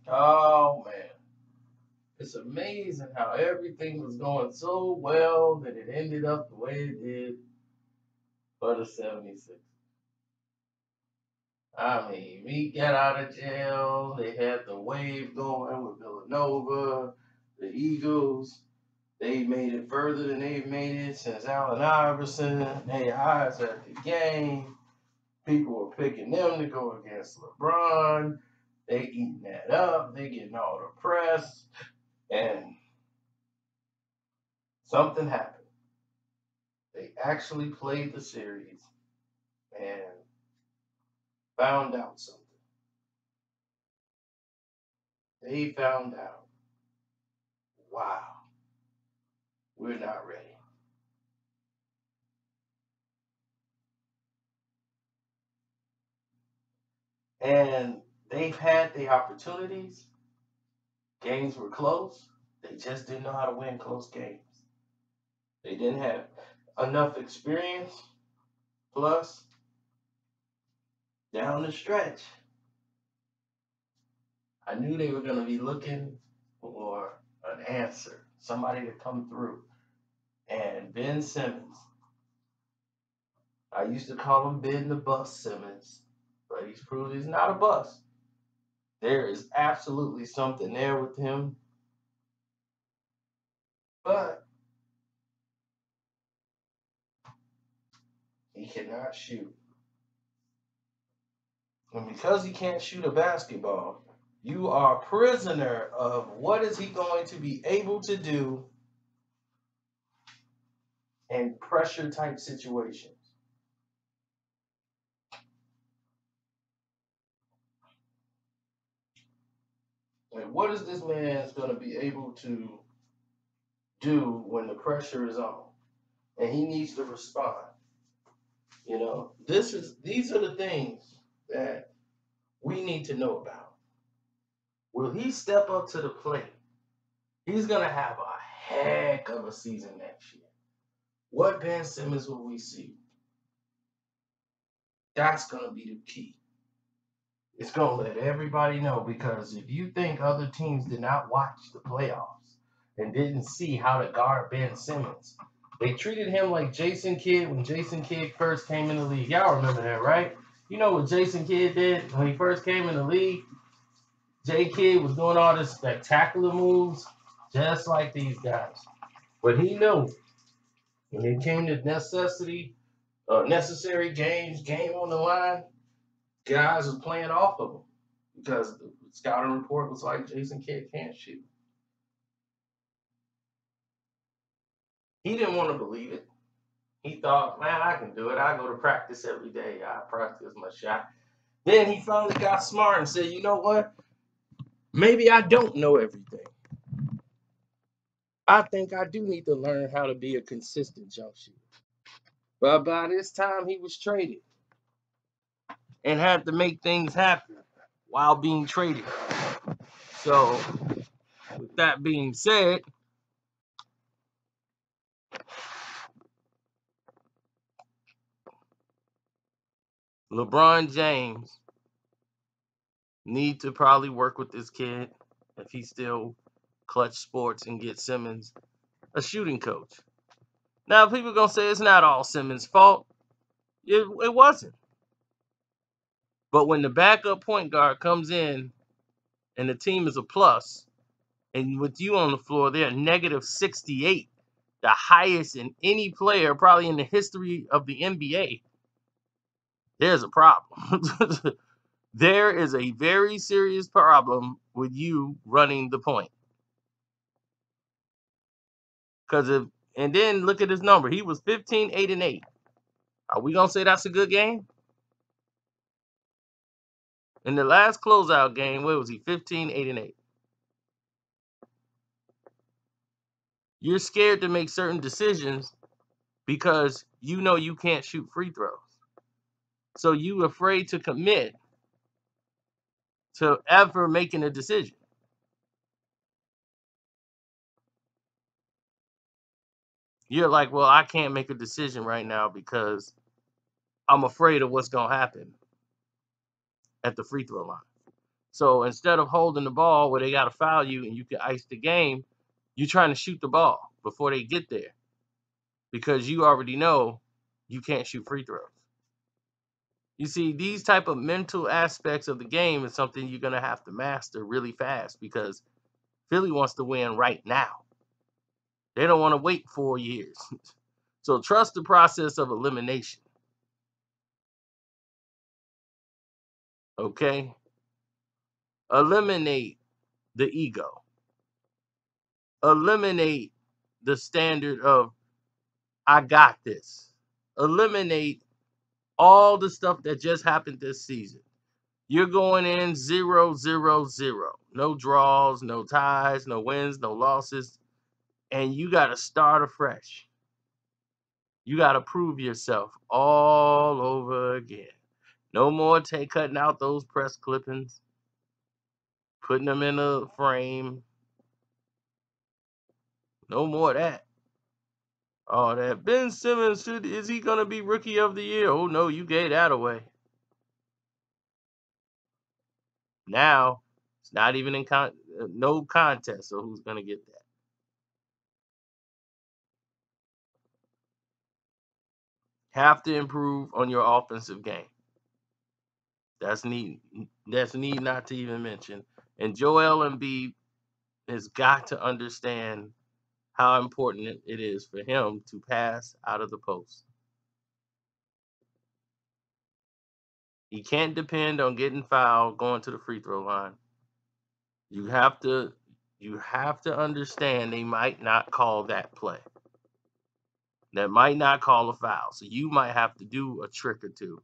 Oh man, it's amazing how everything was going so well that it ended up the way it did for the 76. I mean, we got out of jail. They had the wave going with Villanova, the Eagles. They made it further than they've made it since Allen Iverson. They eyes at the game. People were picking them to go against LeBron. They eating that up. They getting all the press. And something happened. They actually played the series and found out something. They found out, wow, we're not ready. And they've had the opportunities. Games were close. They just didn't know how to win close games. They didn't have enough experience. Plus, down the stretch, I knew they were going to be looking for an answer, somebody to come through. And Ben Simmons, I used to call him Ben the Bus Simmons, but he's proved he's not a bust. There is absolutely something there with him, but he cannot shoot. And because he can't shoot a basketball, you are a prisoner of what is he going to be able to do in pressure type situations. Like, what is this man going to be able to do when the pressure is on and he needs to respond? These are the things that we need to know about. Will he step up to the plate? He's going to have a heck of a season next year. What Ben Simmons will we see? That's going to be the key. It's going to let everybody know, because if you think other teams did not watch the playoffs and didn't see how to guard Ben Simmons, they treated him like Jason Kidd when Jason Kidd first came in the league. Y'all remember that, right? You know what Jason Kidd did when he first came in the league? J Kidd was doing all this spectacular moves just like these guys. But he knew when it came to necessary games, game on the line, guys was playing off of him because the scouting report was like Jason Kidd can't shoot. He didn't want to believe it. He thought, man, I can do it. I go to practice every day. I practice my shot. Then he finally got smart and said, you know what? Maybe I don't know everything. I think I do need to learn how to be a consistent jump shooter. But by this time, he was traded and had to make things happen while being traded. So, with that being said, LeBron James need to probably work with this kid if he still clutch sports and get Simmons a shooting coach. Now, people are going to say it's not all Simmons' fault. It wasn't. But when the backup point guard comes in and the team is a plus, and with you on the floor, they're negative 68, the highest in any player probably in the history of the NBA, there's a problem. There is a very serious problem with you running the point. And then look at his number. He was 15, 8, and 8. Are we going to say that's a good game? In the last closeout game, where was he? 15, 8, and 8. You're scared to make certain decisions because you know you can't shoot free throws. So you afraid to commit to ever making a decision. You're like, well, I can't make a decision right now because I'm afraid of what's going to happen at the free throw line. So instead of holding the ball where they got to foul you and you can ice the game, you're trying to shoot the ball before they get there because you already know you can't shoot free throws. You see, these type of mental aspects of the game is something you're going to have to master really fast because Philly wants to win right now. They don't want to wait 4 years. So trust the process of elimination. Okay? Eliminate the ego. Eliminate the standard of I got this. Eliminate all the stuff that just happened this season. You're going in 0-0-0. No draws, no ties, no wins, no losses. And you got to start afresh. You got to prove yourself all over again. No more cutting out those press clippings, putting them in a frame. No more of that. Oh, that Ben Simmons, is he going to be rookie of the year? Oh, no, you gave that away. Now, it's not even in no contest, so who's going to get that? Have to improve on your offensive game. That's need not to even mention. And Joel Embiid has got to understand how important it is for him to pass out of the post. He can't depend on getting fouled going to the free throw line. You have to understand they might not call that play. That might not call a foul. So you might have to do a trick or two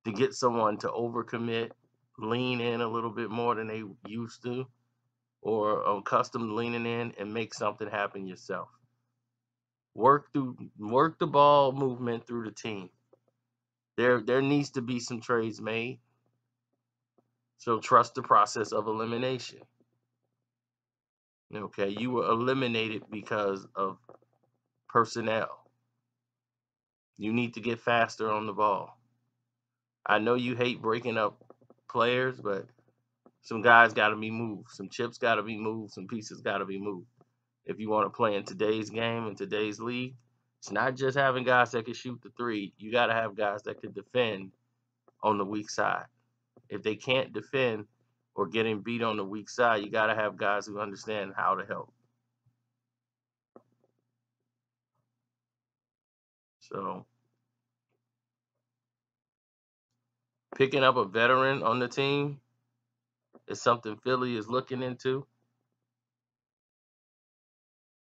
to get someone to overcommit, lean in a little bit more than they used to, or accustomed leaning in and make something happen yourself. Work the ball movement through the team. There needs to be some trades made. So trust the process of elimination. Okay, you were eliminated because of personnel. You need to get faster on the ball. I know you hate breaking up players, but some guys got to be moved. Some chips got to be moved. Some pieces got to be moved. If you want to play in today's game, in today's league, it's not just having guys that can shoot the three. You got to have guys that can defend on the weak side. If they can't defend or getting beat on the weak side, you got to have guys who understand how to help. So picking up a veteran on the team is something Philly is looking into.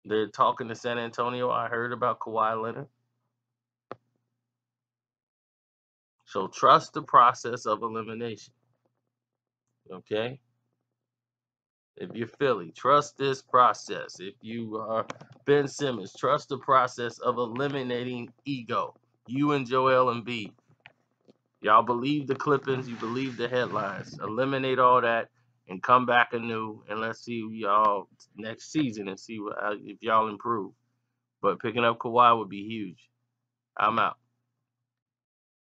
They're talking to San Antonio. I heard about Kawhi Leonard. So trust the process of elimination. Okay? If you're Philly, trust this process. If you are Ben Simmons, trust the process of eliminating ego. You and Joel Embiid. Y'all believe the clippings, you believe the headlines. Eliminate all that and come back anew, and let's see y'all next season and see if y'all improve. But picking up Kawhi would be huge. I'm out.